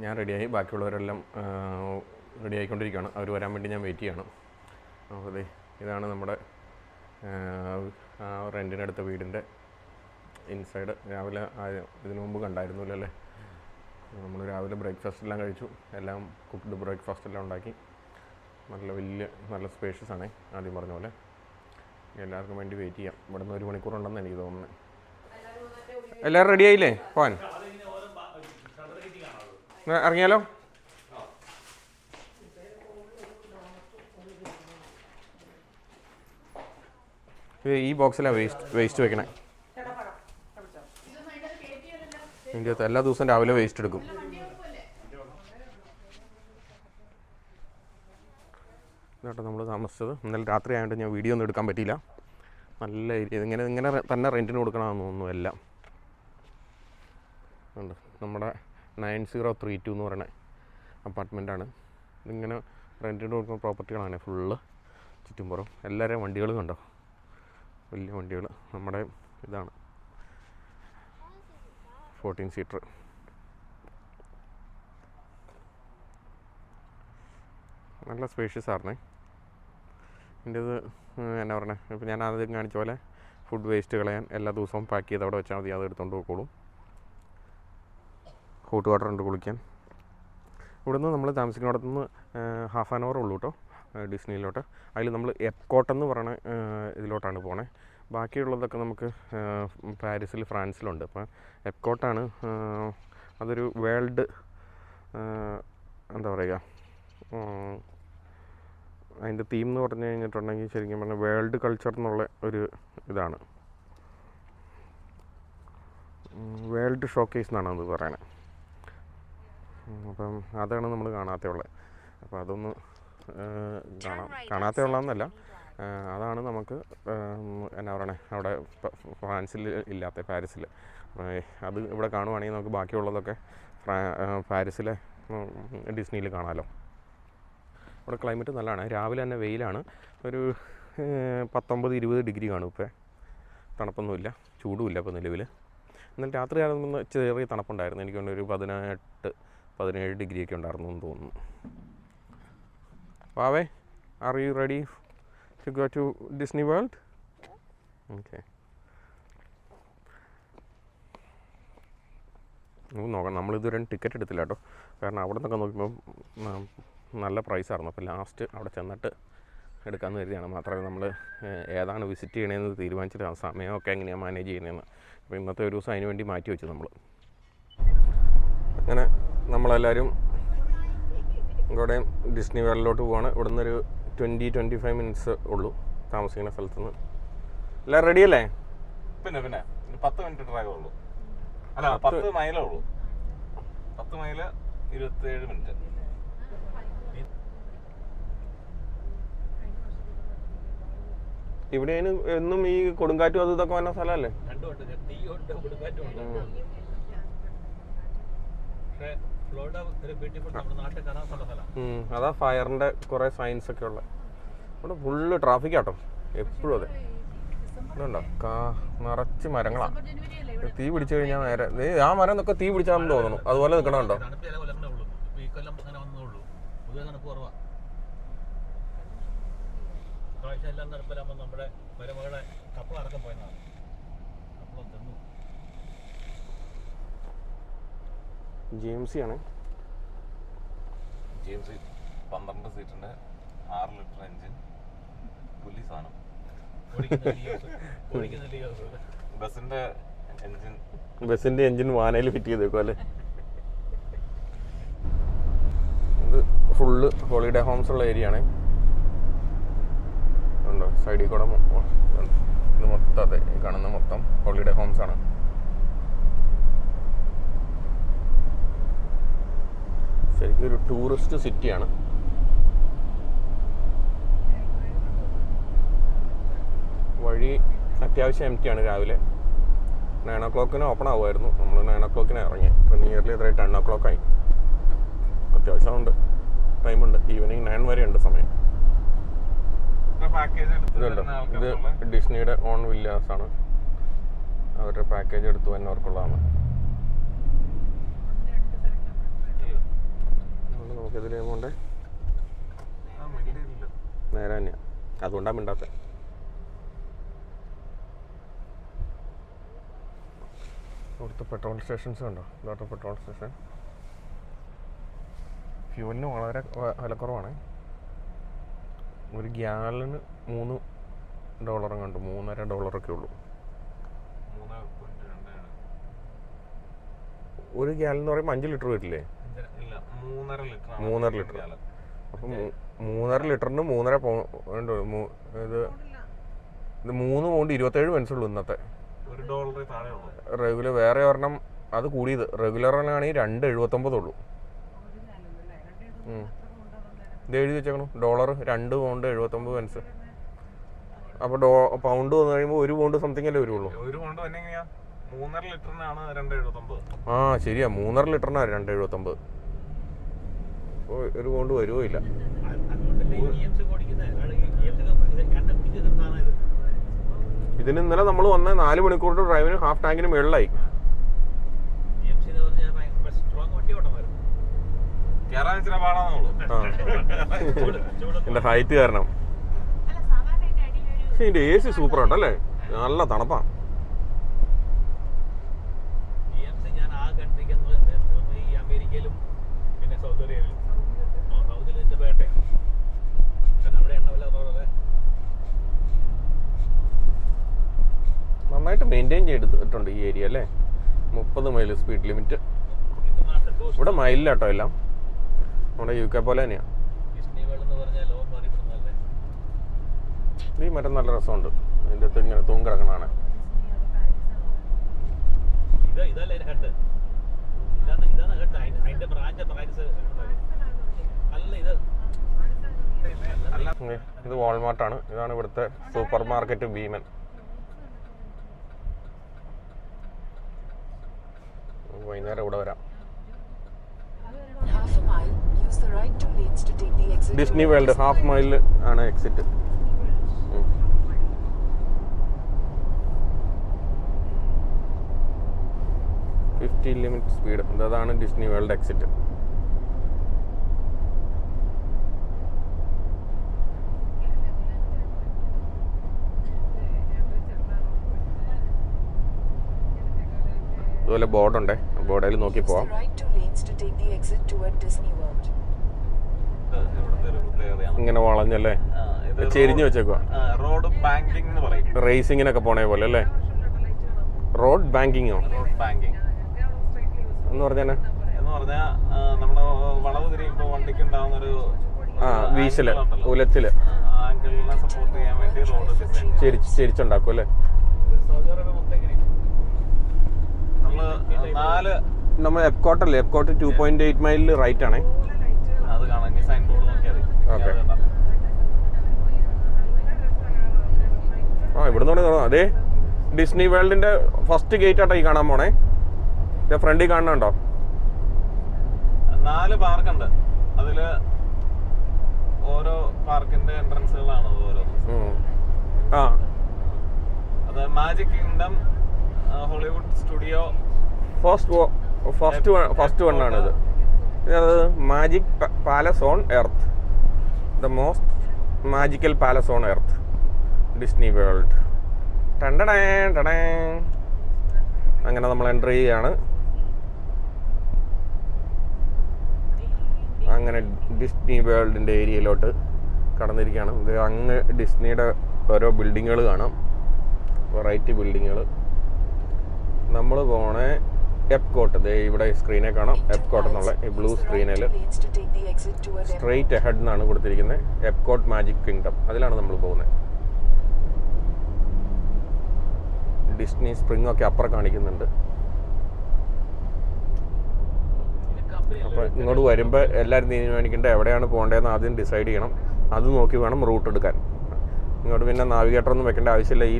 ഞാൻ റെഡിയായി, ബാക്കിയുള്ളവരെല്ലാം റെഡി ആയിക്കൊണ്ടിരിക്കുകയാണ്. അവർ വരാൻ വേണ്ടി ഞാൻ വെയിറ്റ് ചെയ്യണം. അപ്പോൾ ഇതാണ് നമ്മുടെ റെൻറ്റിനെടുത്ത വീടിൻ്റെ ഇൻസൈഡ്. രാവിലെ ഇതിനു മുമ്പ് കണ്ടായിരുന്നില്ല അല്ലേ? നമ്മൾ രാവിലെ ബ്രേക്ക്ഫാസ്റ്റ് എല്ലാം കഴിച്ചു, എല്ലാം കുക്ക്ഡ് ബ്രേക്ക്ഫാസ്റ്റ് എല്ലാം ഉണ്ടാക്കി. നല്ല സ്പേഷ്യസ് ആണ്, ആദ്യം പറഞ്ഞ പോലെ. എല്ലാവർക്കും വേണ്ടി വെയിറ്റ് ചെയ്യാം. ഇവിടെ നിന്ന് 1 മണിക്കൂറുണ്ടെന്ന് എനിക്ക് തോന്നുന്നത്. എല്ലാവരും റെഡി ആയില്ലേ പോവാൻ? ഇറങ്ങിയാലോ? ഈ ബോക്സിലാണ് വേസ്റ്റ് വെക്കണേ. ഇതിൻ്റെ അകത്ത് എല്ലാ ദിവസവും രാവിലെ വേസ്റ്റ് എടുക്കും. ഇതാട്ടോ നമ്മൾ താമസിച്ചത്. ഇന്നലെ രാത്രി ആയതുകൊണ്ട് ഞാൻ വീഡിയോ ഒന്നും എടുക്കാൻ പറ്റിയില്ല. നല്ല ഏരിയ. ഇങ്ങനെ തന്നെ റെൻറ്റിന് കൊടുക്കണമെന്ന് തോന്നുന്നു എല്ലാം ഉണ്ട്. നമ്മുടെ 9032 എന്ന് പറയുന്ന അപ്പാർട്ട്മെൻറ്റാണ്. ഇതിങ്ങനെ റെൻറ്റിന് കൊടുക്കുന്ന പ്രോപ്പർട്ടികളാണ് ഫുള്ള് ചുറ്റുംപുറം. എല്ലാവരെയും വണ്ടികളും കണ്ടോ, വലിയ വണ്ടികൾ. നമ്മുടെ ഇതാണ് 14 സീറ്റർ. നല്ല സ്പേഷ്യസ് ആയിരുന്നേ. എൻ്റെ ഇത് എന്നാ പറഞ്ഞത്, ഇപ്പോൾ ഞാൻ ആദ്യം കാണിച്ച പോലെ ഫുഡ് വേസ്റ്റ് കളയാൻ എല്ലാ ദിവസവും പാക്ക് ചെയ്ത് അവിടെ വെച്ചാൽ മതി, അത് എടുത്തുകൊണ്ട് പോയിക്കോളും. ഹോട്ട് വാട്ടർ ഉണ്ട് കുളിക്കാൻ. ഇവിടുന്ന് നമ്മൾ താമസിക്കുന്നിടത്തു നിന്ന് ½ ആൻ അവർ ഉള്ളൂ കേട്ടോ ഡിസ്നിയിലോട്ട്. അതിൽ നമ്മൾ എപ്കോട്ട് എന്ന് പറയുന്ന ഇതിലോട്ടാണ് പോണേ. ബാക്കിയുള്ളതൊക്കെ നമുക്ക് പാരീസിൽ, ഫ്രാൻസിലുണ്ട്. അപ്പോൾ എപ്കോട്ടാണ്. അതൊരു വേൾഡ് എന്താ പറയുക, അതിൻ്റെ തീം എന്ന് പറഞ്ഞു കഴിഞ്ഞിട്ടുണ്ടെങ്കിൽ ശരിക്കും പറഞ്ഞാൽ വേൾഡ് കൾച്ചർ എന്നുള്ള ഒരു ഇതാണ്. വേൾഡ് ഷോക്കേസ് എന്നാണ് അത് പറയണത്. അപ്പം അതാണ് നമ്മൾ കാണാത്തുള്ളത്. അപ്പോൾ അതൊന്ന് കാണാത്തുള്ളതെന്നല്ല, അതാണ് നമുക്ക് എന്നാ പറയണേ അവിടെ ഫ്രാൻസിൽ ഇല്ലാത്ത, പാരീസിൽ. അത് ഇവിടെ കാണുവാണെങ്കിൽ നമുക്ക് ബാക്കിയുള്ളതൊക്കെ പാരീസിലെ ഡിസ്നിയിൽ കാണാമല്ലോ. ഇവിടെ ക്ലൈമറ്റ് നല്ലതാണ്. രാവിലെ തന്നെ വെയിലാണ്. ഒരു 19-20 ഡിഗ്രി കാണും. ഇപ്പോൾ തണുപ്പൊന്നുമില്ല, ചൂടുമില്ല ഇപ്പോൾ നിലവിൽ. എന്നാൽ രാത്രി ആകുമ്പോൾ ചെറിയ തണുപ്പുണ്ടായിരുന്നു. എനിക്ക് തോന്നുന്നു ഒരു 18-17 ഡിഗ്രിയൊക്കെ ഉണ്ടായിരുന്നു എന്ന് തോന്നുന്നു. വാവേ, are you ready to go to Disney World? Okay, നോക്കാം. നമ്മളിതുവരെ ടിക്കറ്റ് എടുത്തില്ല കേട്ടോ, കാരണം അവിടെ നിന്നൊക്കെ നോക്കുമ്പോൾ നല്ല പ്രൈസായിരുന്നു. അപ്പോൾ ലാസ്റ്റ് അവിടെ ചെന്നിട്ട് എടുക്കാമെന്ന് കരുതിയാണ്. മാത്രമല്ല നമ്മൾ ഏതാണ് വിസിറ്റ് ചെയ്യണമെന്ന് തീരുമാനിച്ചിട്ട് സമയമൊക്കെ എങ്ങനെയാണ് മാനേജ് ചെയ്യുന്നതെന്ന്. അപ്പോൾ ഇന്നത്തെ ഒരു ദിവസം അതിന് വേണ്ടി മാറ്റി വെച്ചു നമ്മൾ. അങ്ങനെ നമ്മളെല്ലാവരും ഇവിടെ ഡിസ്നി വേൾഡിലോട്ട് പോവാണ്. ഇവിടെ നിന്നൊരു 20-25 മിനിറ്റ്സ് ഉള്ളൂ താമസിക്കുന്ന സ്ഥലത്തുനിന്ന്. എല്ലാം റെഡിയല്ലേ? പിന്നെ 10 മിനിറ്റ് ഡ്രൈവ് ഉള്ളൂ. അല്ല, 10 മൈലേ ഉള്ളൂ. 10 മൈല് 27 മിനിറ്റ്. ഇവിടെ എന്നും ഈ കൊടുങ്കാറ്റും അതും ഇതൊക്കെ വന്ന സ്ഥലമല്ലേ? അതാ ഫയറിന്റെ കുറെ സൈൻസ് ഒക്കെ ഉള്ള. ഇവിടെ ഫുള്ള് ട്രാഫിക് ആട്ടോ എപ്പോഴും. അതെ, ഇതുണ്ടോ നിറച്ച് മരങ്ങളാണ്. തീ പിടിച്ചു കഴിഞ്ഞാൽ നേരെ ആ മരം എന്നൊക്കെ തീ പിടിച്ചാന്ന് തോന്നുന്നു. അതുപോലെ നിൽക്കണുണ്ടോ? GMC ആണ്. GMC 12 സീറ്റിന്റെ 6 ലിറ്റർ എഞ്ചിൻ, പുലി സാധനം. ബസിന്റെ എഞ്ചിൻ വാനയിൽ ഫിറ്റ് ചെയ്തേക്കും അല്ലേ? ഇത് ഫുള്ള് ഹോളിഡേ ഹോംസ് ഉള്ള ഏരിയ ആണ്. ഉണ്ടോ സൈഡിൽ കൂടെ ഇത് മൊത്തം, അതെ കാണുന്ന മൊത്തം ഹോളിഡേ ഹോംസ് ആണ്. ശരിക്കും ഒരു ടൂറിസ്റ്റ് സിറ്റിയാണ്. വഴി അത്യാവശ്യം എംറ്റിയാണ്. രാവിലെ 9 o'clock ഓപ്പൺ ആവുമായിരുന്നു. നമ്മൾ 9 o'clock ഇറങ്ങി. ഇപ്പം നിയർലി എത്ര 10 o'clock ആയി. അത്യാവശ്യം ഉണ്ട്, ടൈമുണ്ട്. ഈവനിങ് 9 വരെ ഉണ്ട് സമയം. ഇതുണ്ടോ, ഇത് ഡിസ്നിയുടെ ഓൺ വില്ലാസ് ആണ്. അവരുടെ പാക്കേജ് എടുത്തു എന്നവർക്കുള്ളതാണ്. ഇതിൽ പോണ്ടേ? നേരെ തന്നെയാണ്, അതുകൊണ്ടാണ് മിണ്ടാത്ത. ഇവിടുത്തെ പെട്രോൾ സ്റ്റേഷൻസ് കണ്ടോ? ഇതോട്ടെ പെട്രോൾ സ്റ്റേഷൻ. ഫ്യൂവലിന് വളരെ വിലക്കുറവാണ്. ഒരു ഗ്യാലന് $3 കണ്ടു, $3.5 ഉള്ളൂ. ഒരു ഗ്യാലൻ എന്ന് പറയുമ്പോൾ 5 ലിറ്റർ വരില്ലേ? 3.5 ലിറ്റർ. അപ്പം 3.5 ലിറ്ററിന് 3.5 ഇത് 3 £27 ഉള്ളൂ ഇന്നത്തെ. റെഗുലർ വേറെ ഒരെണ്ണം അത് കൂടിയത്. റെഗുലറിനാണെങ്കിൽ $2.79 ഉള്ളൂ. ഇത് എഴുതി വെച്ചേക്കണം, $2.79. അപ്പോൾ പൗണ്ട് വന്നു കഴിയുമ്പോൾ £1 സംതിങ് അല്ലേ വരുള്ളൂ. ആ ശരിയാ, 3.5 ലിറ്ററിനാണ് $2.79. £1 വരുമോ ഇല്ല. ഇതിന് ഇന്നലെ നമ്മൾ വന്ന 4 മണിക്കൂറിന്റെ ഡ്രൈവിന് ഹാഫ് ടാങ്കിന് മുകളിലായി. എന്റെ ഹൈറ്റ് കാരണം. പക്ഷെ ഇതിന്റെ AC സൂപ്പർ ആട്ടല്ലേ, നല്ല തണുപ്പാ. നന്നായിട്ട് മെയിൻറ്റെയിൻ ചെയ്തിട്ടുണ്ട് ഈ ഏരിയ അല്ലേ. 30 മൈൽ സ്പീഡ് ലിമിറ്റ്. ഇവിടെ മൈലിലാട്ടോ എല്ലാം, നമ്മുടെ UK പോലെ തന്നെയാണ്. ഈ മരം നല്ല രസമുണ്ട്, അതിൻ്റെ അകത്ത് ഇങ്ങനെ തൂങ്ങിക്കിടക്കണാണ്. ഇത് വാൾമാർട്ടാണ്. ഇതാണ് ഇവിടുത്തെ സൂപ്പർ മാർക്കറ്റ് ഭീമൻ. വൈകുന്നേരം ഇവിടെ വരാം. ഡിസ്നി വേൾഡ് ഹാഫ് മൈലിൽ ആണ് എക്സിറ്റ്. Limit speed. അതാണ് ഡിസ്നി വേൾഡ് എക്സിറ്റ്. അതുപോലെ ബോർഡുണ്ടേ, ബോർഡിൽ നോക്കി പോവാം. ഇങ്ങനെ വളഞ്ഞല്ലേ, ചെരിഞ്ഞു വെച്ചേക്കുക. റോഡ് ബാങ്കിങ് എന്ന് പറയും. റേസിങ്ങിനൊക്കെ പോണേ പോലെ അല്ലേ. റോഡ് ബാങ്കിങ്ങോ? റോഡ് ബാങ്കിങ് എന്ന് പറഞ്ഞാൽ നമ്മുടെ വളവ് തിരിയുമ്പോൾ വണ്ടിക്ക് ഉണ്ടാവുന്ന ഒരു വീശല്, ഉലച്ചില്, ആംഗിളിനെ സപ്പോർട്ട് ചെയ്യാൻ വേണ്ടി റോഡ് ചെരിച്ചുണ്ടാക്കും അല്ലേ. നമ്മൾ എപ്കോട്ട് അല്ലേ, എപ്കോട്ട് 2.8 മൈലിൽ റൈറ്റ് ആണേ. അത് കാണാൻ സൈൻ ബോർഡ് നോക്കിയാൽ ഓക്കെ. ആ ഇവിടെ നിന്ന് അതെ ഡിസ്നി വേൾഡിന്റെ ഫസ്റ്റ് ഗേറ്റ് ആട്ടോ ഈ കാണാൻ പോണേ. ഫ്രണ്ടിൽ കാണുന്നുണ്ടോ? 4 പാർക്കുണ്ട്. അതില് ഓരോ പാർക്കിന്റെ എൻട്രൻസുകളാണ് ഓരോന്നും. അത് magic kingdom, Hollywood studio, first one ആണിത്. ഇത് magic palace on earth, the most magical palace on earth, Disney world. അങ്ങനെ നമ്മൾ എൻട്രി ചെയ്യാണ്. അങ്ങനെ ഡിസ്നി വേൾഡിൻ്റെ ഏരിയയിലോട്ട് കടന്നിരിക്കുകയാണ്. ഇത് അങ്ങ് ഡിസ്നിയുടെ ഓരോ ബിൽഡിങ്ങുകൾ കാണാം, വെറൈറ്റി ബിൽഡിങ്ങുകൾ. നമ്മൾ പോണേ എപ്കോട്ട്. ദേ ഇവിടെ സ്ക്രീനെ കാണാം, എപ്കോട്ട് എന്നുള്ള ഈ ബ്ലൂ സ്ക്രീനിൽ സ്ട്രെയിറ്റ് അഹെഡ് എന്നാണ് കൊടുത്തിരിക്കുന്നത്. എപ്കോട്ട് മാജിക് കിങ്ഡം, അതിലാണ് നമ്മൾ പോകുന്നത്. ഡിസ്നി സ്പ്രിംഗ് ഒക്കെ അപ്പുറം കാണിക്കുന്നുണ്ട്. അപ്പോൾ ഇങ്ങോട്ട് വരുമ്പോൾ എല്ലാവരും തീരുമാനിക്കേണ്ട എവിടെയാണ് പോകേണ്ടതെന്ന് ആദ്യം ഡിസൈഡ് ചെയ്യണം. അത് നോക്കി വേണം റൂട്ട് എടുക്കാൻ. ഇങ്ങോട്ട് പിന്നെ നാവിഗേറ്റർ ഒന്നും വെക്കേണ്ട ആവശ്യമില്ല, ഈ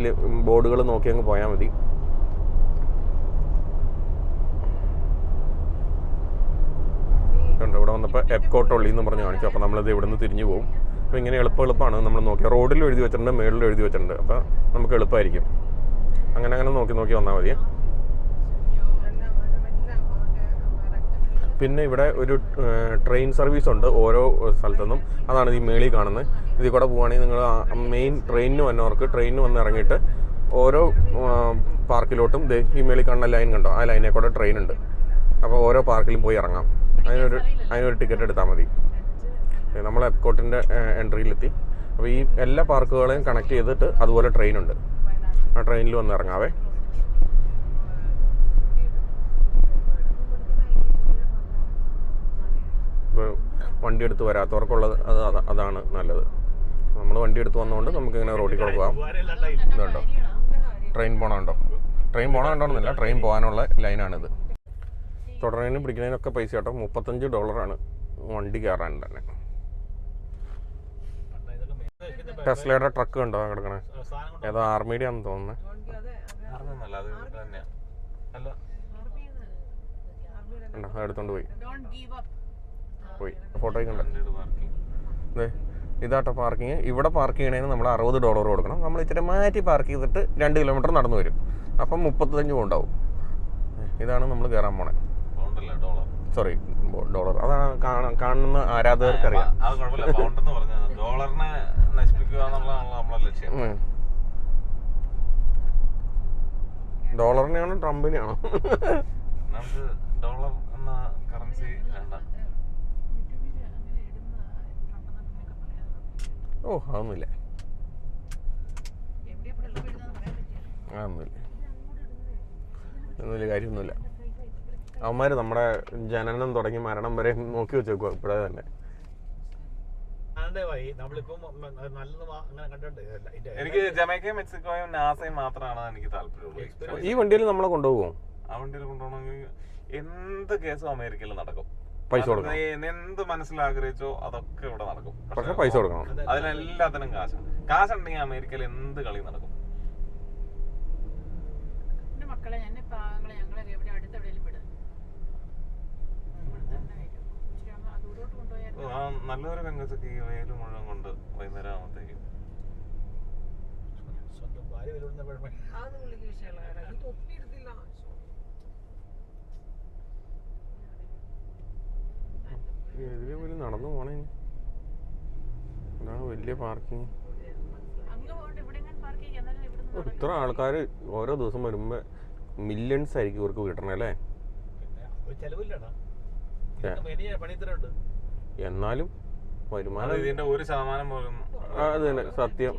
ബോർഡുകൾ നോക്കി അങ്ങ് പോയാൽ മതി. ഉണ്ട് ഇവിടെ വന്നപ്പോൾ എപ്കോട്ട് ഉള്ളി എന്ന് പറഞ്ഞ് കാണിച്ചു. അപ്പോൾ നമ്മളിത് ഇവിടെ നിന്ന് തിരിഞ്ഞു പോകും. അപ്പോൾ ഇങ്ങനെ എളുപ്പമാണ് നമ്മൾ നോക്കിയാൽ. റോഡിൽ എഴുതി വെച്ചിട്ടുണ്ട്, മേളിൽ എഴുതി വെച്ചിട്ടുണ്ട്. അപ്പോൾ നമുക്ക് എളുപ്പമായിരിക്കും. അങ്ങനെ നോക്കി വന്നാൽ മതി. പിന്നെ ഇവിടെ ഒരു ട്രെയിൻ സർവീസ് ഉണ്ട് ഓരോ സ്ഥലത്തുനിന്നും. അതാണ് ഈ മേളിൽ കാണുന്നത്. ഇതിൽ കൂടെ പോവുകയാണെങ്കിൽ നിങ്ങൾ മെയിൻ ട്രെയിനിന് വന്നവർക്ക് ട്രെയിനിന് വന്ന് ഇറങ്ങിയിട്ട് ഓരോ പാർക്കിലോട്ടും ഈ മേളിൽ കാണുന്ന ലൈൻ കണ്ടോ, ആ ലൈനിൽ കൂടെ ട്രെയിൻ ഉണ്ട്. അപ്പോൾ ഓരോ പാർക്കിലും പോയി ഇറങ്ങാം. അതിനൊരു ടിക്കറ്റ് എടുത്താൽ മതി. നമ്മൾ എപ്കോട്ടിൻ്റെ എൻട്രിയിലെത്തി. അപ്പോൾ ഈ എല്ലാ പാർക്കുകളെയും കണക്ട് ചെയ്തിട്ട് അതുപോലെ ട്രെയിനുണ്ട്. ആ ട്രെയിനിൽ വന്ന് ഇറങ്ങാവേ. ഇപ്പോൾ വണ്ടി എടുത്ത് വരാത്തവർക്കുള്ളത് അതാണ് നല്ലത്. നമ്മൾ വണ്ടി എടുത്ത് വന്നതുകൊണ്ട് നമുക്കിങ്ങനെ റോഡിൽ കൂടെ പോകാം. ഇതുണ്ടോ ട്രെയിൻ പോകണമുണ്ടോ? ട്രെയിൻ പോകണമെന്നല്ല, ട്രെയിൻ പോകാനുള്ള ലൈനാണിത്. തുടരുന്നതിനും പിടിക്കുന്നതിനൊക്കെ പൈസ കേട്ടോ. $35 വണ്ടി കയറാൻ തന്നെ. ടെസ്ലയുടെ ട്രക്ക് കണ്ടോ കിടക്കണേ? ഏതോ ആർമിയുടെ ആണെന്ന് തോന്നുന്നത്. എടുത്തോണ്ട് പോയി ഫോട്ടോയ്ക്ക് കണ്ട. ഇതാട്ടോ പാർക്കിങ്. ഇവിടെ പാർക്ക് ചെയ്യണതിന് നമ്മൾ $60 കൊടുക്കണം. നമ്മൾ ഇച്ചിരി മാറ്റി പാർക്ക് ചെയ്തിട്ട് 2 കിലോമീറ്റർ നടന്നു വരും. അപ്പം 35 ഉണ്ടാവും. ഇതാണ് നമ്മൾ കയറാൻ പോണേ. Sorry, dollar. അതാണ് കാണുന്ന ആരാധകർക്കറിയാം. ഡോളറിനെയാണോ ട്രംപിനെയാണോ? ഓ അതൊന്നുമില്ല, ഒന്നുമില്ല, കാര്യമൊന്നുമില്ല. അവന്മാർ നമ്മുടെ ജനനം തുടങ്ങി മരണം വരെ നോക്കി വെച്ചേക്കുക ഇപ്പോഴേ തന്നെ. എനിക്ക് ജമൈക്കയും മെക്സിക്കോയും നാസയും മാത്രമാണ് എനിക്ക് താല്പര്യമുള്ളൂ. ഈ വണ്ടിയിൽ നമ്മളെ കൊണ്ടുപോകും. ആ വണ്ടിയിൽ കൊണ്ടുപോകണമെങ്കിൽ എന്ത് കേസും അമേരിക്കയിൽ നടക്കും. പൈസ കൊടുക്കണം. എന്ത് മനസ്സിലാഗ്രഹിച്ചോ അതൊക്കെ ഇവിടെ നടക്കും. പക്ഷെ പൈസ കൊടുക്കണം. അതിനെല്ലാത്തിനും കാശുണ്ടെങ്കിൽ അമേരിക്കയിൽ എന്ത് കളി നടക്കും. നല്ലൊരു പെങ്കച്ചൊക്കെ ഈ വെയിൽ മുഴുവൻ കൊണ്ട് വൈകുന്നേരം ആകുമ്പോഴത്തേക്കും ഇതിലെ പോലും നടന്നു പോണേ. അതാണ് വലിയ പാർക്കിങ്. ഇത്ര ആൾക്കാർ ഓരോ ദിവസം വരുമ്പോ മില്യൺസ് ആയിരിക്കും ഇവർക്ക് കിട്ടണേ അല്ലേ? എന്നാലും വരുമാനം ഇതിന്റെ 1% പോലും. അത് തന്നെ സത്യം.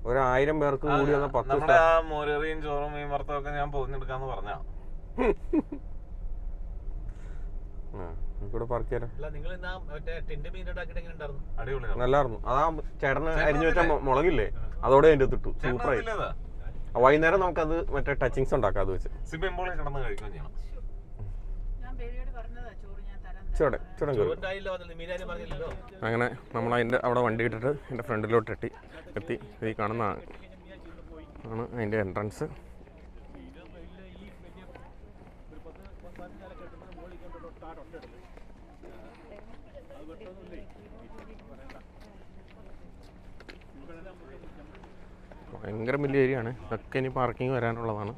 1000 പേർക്ക് കൂടി വന്ന 10 മോരറിയും ചോറും മീൻ വറുത്തൊക്കെ ഞാൻ പൊതിഞ്ഞെടുക്കാന്ന് പറഞ്ഞാ ഇവിടെ പാർക്ക് ചെയ്യാലോ. നല്ലായിരുന്നു. അതാ ചേട്ടന് അരിഞ്ഞു വെച്ച മുളകില്ലേ, അതോടെ അതിന്റെ ഇട്ടു. സൂപ്പറായി. വൈകുന്നേരം നമുക്കത് മറ്റേ ടച്ചിങ്സ് ഉണ്ടാക്കാം. അത് വെച്ച് കിടന്ന് കഴിക്കുകയും ചെയ്യണം. അങ്ങനെ നമ്മൾ അതിൻ്റെ അവിടെ വണ്ടി ഇട്ടിട്ട് എൻ്റെ ഫ്രണ്ടിലോട്ട് എത്തി. ഈ കാണുന്ന ആണ് അതിൻ്റെ എൻട്രൻസ്. ഭയങ്കര വലിയ ഏരിയ ആണ്. ഇതൊക്കെ ഇനി പാർക്കിംഗ് വരാനുള്ളതാണ്.